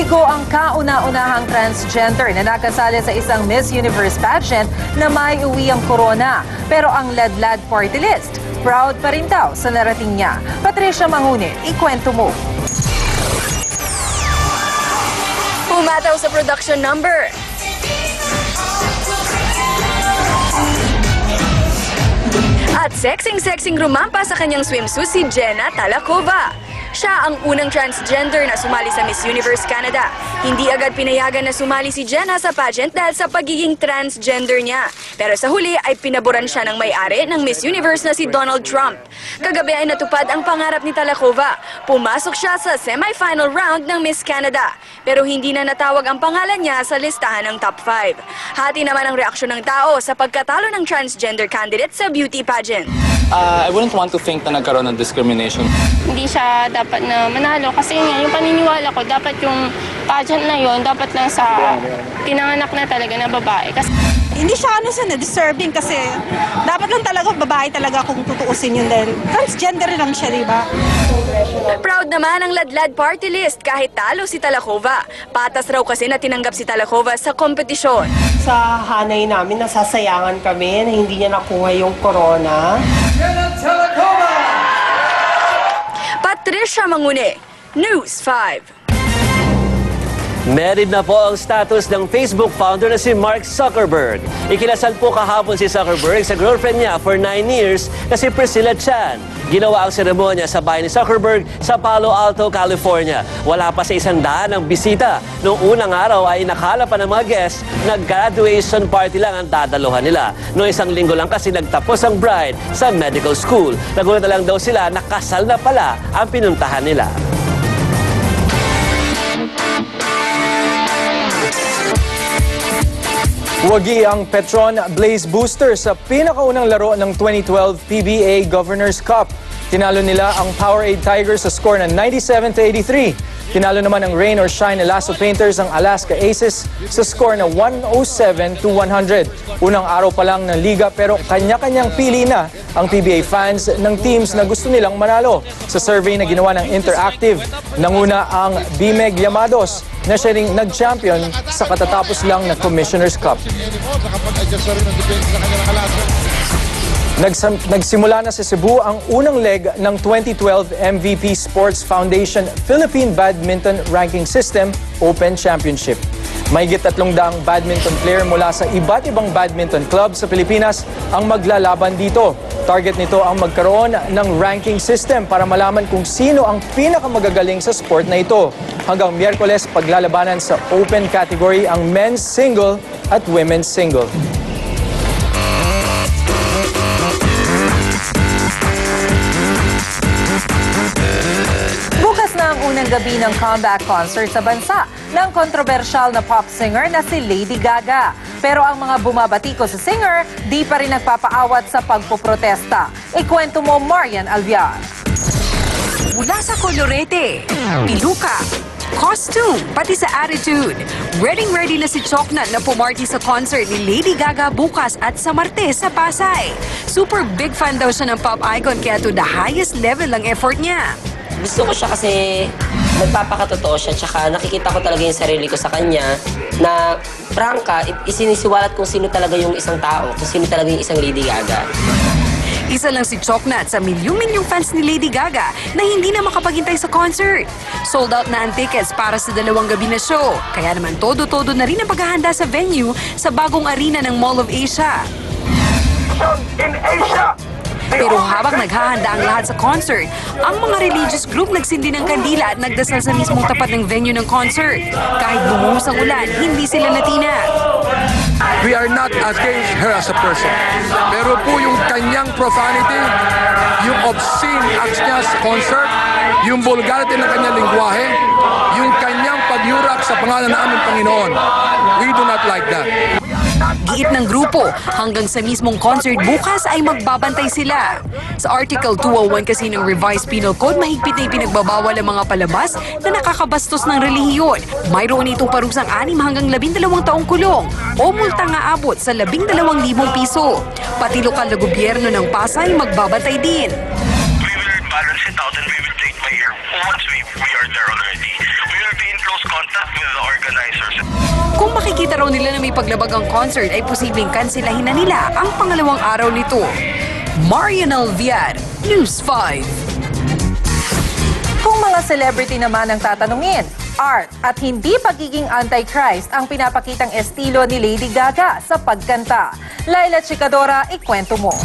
Bigo ang kauna-unahang transgender na nakasali sa isang Miss Universe pageant na may uwi ang corona. Pero ang Ladlad party list, proud pa rin daw sa narating niya. Patricia Mangune, ikwento mo. Pumataw sa production number. At sexing-sexing rumampa sa kanyang swimsuit si Jenna Talakova. Siya ang unang transgender na sumali sa Miss Universe Canada. Hindi agad pinayagan na sumali si Jenna sa pageant dahil sa pagiging transgender niya. Pero sa huli ay pinaboran siya ng may-ari ng Miss Universe na si Donald Trump. Kagabi ay natupad ang pangarap ni Talakova. Pumasok siya sa semi-final round ng Miss Canada. Pero hindi na natawag ang pangalan niya sa listahan ng top 5. Hati naman ang reaksyon ng tao sa pagkatalo ng transgender candidate sa beauty pageant. I wouldn't want to think na nagkaroon ng discrimination. Hindi siya dapat na manalo kasi nga yung paniniwala ko dapat yung pageant na yon dapat lang sa pinanganak na talaga na babae. Kasi hindi siya disturbing kasi dapat lang talaga babae talaga kung tutuusin yun dahil transgender lang siya, di ba? Proud naman ang Ladlad party list kahit talo si Talakova. Patas raw kasi na tinanggap si Talakova sa kompetisyon. Sa hanay namin, nasasayangan kami na hindi niya nakuha yung corona. Patricia Mangune, News 5. Married na po ang status ng Facebook founder na si Mark Zuckerberg. Ikinasal po kahapon si Zuckerberg sa girlfriend niya for 9 years na si Priscilla Chan. Ginawa ang seremonya sa bahay ni Zuckerberg sa Palo Alto, California. Wala pa sa 100 ang bisita. Noong unang araw ay nakala pa ng mga guests na graduation party lang ang dadaluhan nila. Noong isang linggo lang kasi nagtapos ang bride sa medical school. Nagulat na lang daw sila na kasal na pala ang pinuntahan nila. Wagi ang Petron Blaze Booster sa pinakaunang laro ng 2012 PBA Governors Cup. Tinalo nila ang Powerade Tigers sa score na 97-83. Tinalo naman ang Rain or Shine Lasso Painters ang Alaska Aces sa score na 107-100. Unang araw pa lang ng liga pero kanya-kanyang pili na ang PBA fans ng teams na gusto nilang manalo. Sa survey na ginawa ng Interactive, nanguna ang BMEG Llamados na siya ring nag-champion sa katatapos lang na Commissioner's Cup. Nagsimula na sa Cebu ang unang leg ng 2012 MVP Sports Foundation Philippine Badminton Ranking System Open Championship. Mahigit 300 badminton player mula sa iba't ibang badminton club sa Pilipinas ang maglalaban dito. Target nito ang magkaroon ng ranking system para malaman kung sino ang pinakamagagaling sa sport na ito. Hanggang Miyerkules, paglalabanan sa open category ang men's single at women's single. Bukas na ang unang gabi ng comeback concert sa bansa ng kontrobersyal na pop singer na si Lady Gaga. Pero ang mga bumabati ko sa singer, di pa rin nagpapaawat sa pagpoprotesta. Ikwento mo, Marian Alviar. Mula sa kolorete, piluka, costume, pati sa attitude. Ready na si Choknat na pumarty sa concert ni Lady Gaga bukas at sa Martes sa Pasay. Super big fan daw siya ng pop icon kaya to the highest level ang effort niya. Gusto ko siya kasi nagpapakatotoo siya tsaka nakikita ko talaga yung sarili ko sa kanya na prangka, isinisiwalat kung sino talaga yung isang tao, kung sino talaga yung isang Lady Gaga. Isa lang si Choknat sa milyong-milyong fans ni Lady Gaga na hindi na makapaghintay sa concert. Sold out na ang tickets para sa 2 gabi na show. Kaya naman todo-todo na rin ang paghahanda sa venue sa bagong arena ng Mall of Asia. Pero habang naghahanda ang lahat sa concert, ang mga religious group nagsindi ng kandila at nagdasal sa mismong tapat ng venue ng concert. Kahit bumuhos ang ulan, hindi sila natina. We are not against her as a person. Pero po yung kanyang profanity, yung obscene acts niya sa concert, yung vulgarity ng kanyang lingwahe, yung kanyang pagyurak sa pangalan ng aming Panginoon. We do not like that. Giit ng grupo, hanggang sa mismong concert bukas ay magbabantay sila. Sa Article 201 kasi ng Revised Penal Code, mahigpit na ipinagbabawal ang mga palabas na nakakabastos ng relihiyon. Mayroon itong parusang 6 hanggang 12 taong kulong o multang aabot sa 12,000 piso. Pati lokal na gobyerno ng Pasay magbabantay din. We will balance it out and we will play it by ear once we are there already. We will be in close contact with ipaglabag ang concert ay posibleng kansilahin na nila ang pangalawang araw nito. Marian Alviar, News 5. Kung mga celebrity naman ang tatanungin, art at hindi pagiging anti-Christ ang pinapakitang estilo ni Lady Gaga sa pagkanta. Laila Chicadora, ikwento mo.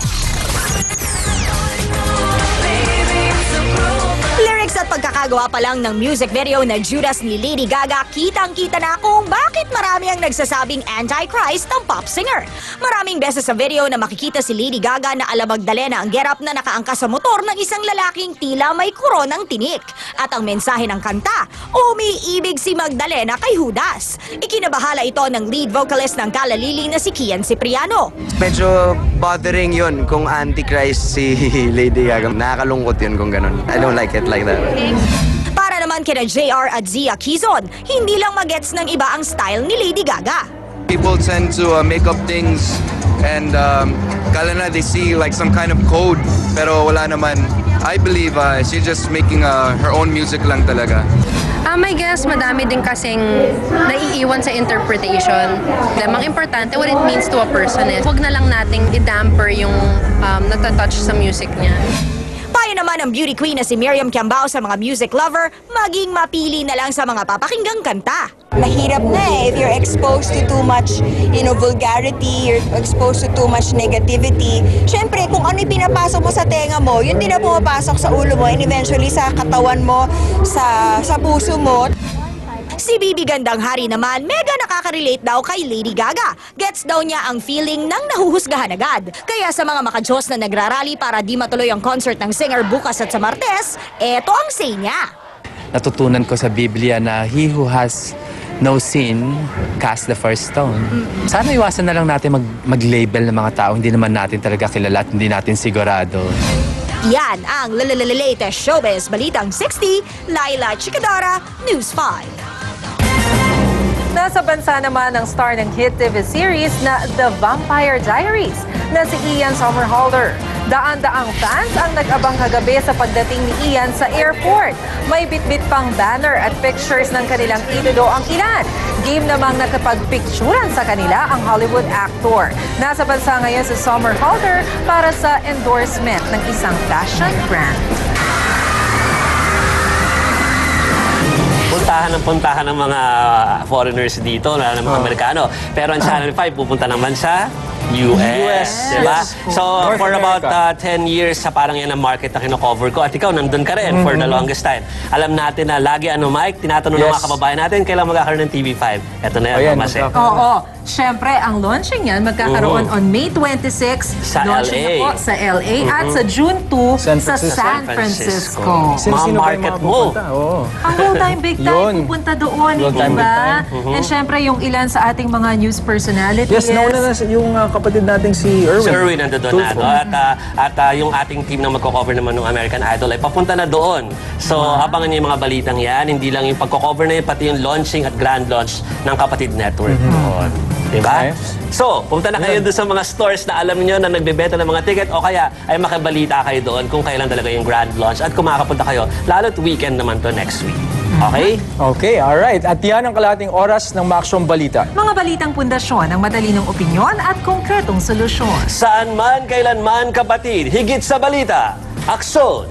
Lyrics at pagkakagawa pa lang ng music video na Judas ni Lady Gaga, kitang-kita na kung bakit marami ang nagsasabing anti-Christ ng pop singer. Maraming beses sa video na makikita si Lady Gaga na ala Magdalena ang getup na nakaangkas sa motor ng isang lalaking tila may koronang tinik. At ang mensahe ng kanta, umiibig si Magdalena kay Judas. Ikinabahala ito ng lead vocalist ng Kalalili na si Kian Cipriano. Medyo bothering yun kung anti-Christ si Lady Gaga. Nakakalungkot yun kung ganun. I don't like it like that. Para naman kina JR at Zia Quizon, hindi lang magets ng iba ang style ni Lady Gaga. People tend to make up things and kala na they see like some kind of code pero wala naman. I believe she's just making her own music lang talaga. I guess madami din kasing naiiwan sa interpretation. Ang importante, what it means to a person is, huwag na lang nating i-damper yung natatouch sa music niya. Payo naman ang beauty queen na si Miriam Kiambao sa mga music lover, maging mapili na lang sa mga papakinggang kanta. Mahirap na if you're exposed to too much, vulgarity, you're exposed to too much negativity. Siyempre, kung ano yung pinapasok mo sa tenga mo, yun din na pumapasok sa ulo mo and eventually sa katawan mo, sa puso mo. Si Bibi Gandang Hari naman, mega nakaka-relate daw kay Lady Gaga. Gets daw niya ang feeling ng nahuhusgahan agad. Kaya sa mga makajos na nagrarally para di matuloy ang concert ng singer bukas at sa Martes, eto ang say niya. Natutunan ko sa Biblia na he who has no sin cast the first stone. Sana iwasan na lang natin mag-label ng mga tao. Hindi naman natin talaga kilala at hindi natin sigurado. Yan ang latest showbiz balitang 60, Laila Chicadora, News 5. Nasa bansa naman ang star ng hit TV series na The Vampire Diaries na si Ian Somerhalder. Daan-daang fans ang nag-abang kagabi sa pagdating ni Ian sa airport. May bitbit pang banner at pictures ng kanilang idolo ang ilan. Game namang nakapagpicturan sa kanila ang Hollywood actor. Nasa bansa ngayon si Somerhalder para sa endorsement ng isang fashion brand. Puntahan ng mga foreigners dito, ng mga Amerikano. Pero ang Channel 5 pupunta naman sa US. Diba? So, for about 10 years, sa parang yan ang market na kino-cover ko. At ikaw, nandun ka rin for the longest time. Alam natin na lagi, Mike, tinatanong ng mga kababayan natin, kailan magkakaroon ng TV5. Ito na yan, Thomas. Oo. Siyempre, ang launching yan magkakaroon on May 26 sa launching LA. Na po sa LA at sa June 2 sa San Francisco. Mga market mo. Ang Real Time Big Time pupunta doon, diba? And siyempre, yung ilan sa ating mga news personalities. Yes, nauna na yung kapatid nating si Erwin. Si Erwin nandun na. At yung ating team na magko-cover naman ng American Idol ay papunta na doon. So, abangan niyo yung mga balitang yan. Hindi lang yung pagko-cover na yun, pati yung launching at grand launch ng Kapatid Network doon. Diba? So, pumunta na kayo doon sa mga stores na alam niyo na nagbebenta ng mga ticket o kaya ay makabalita kayo doon kung kailan talaga yung grand launch at kung makakapunta kayo. Lalo't weekend naman to next week. Okay? Okay, alright. At yan ang kalahating oras ng Maximum Balita. Mga balitang pundasyon, ang matalinong opinyon at konkretong solusyon. Saan man, kailan man, kapatid, higit sa balita, aksyon!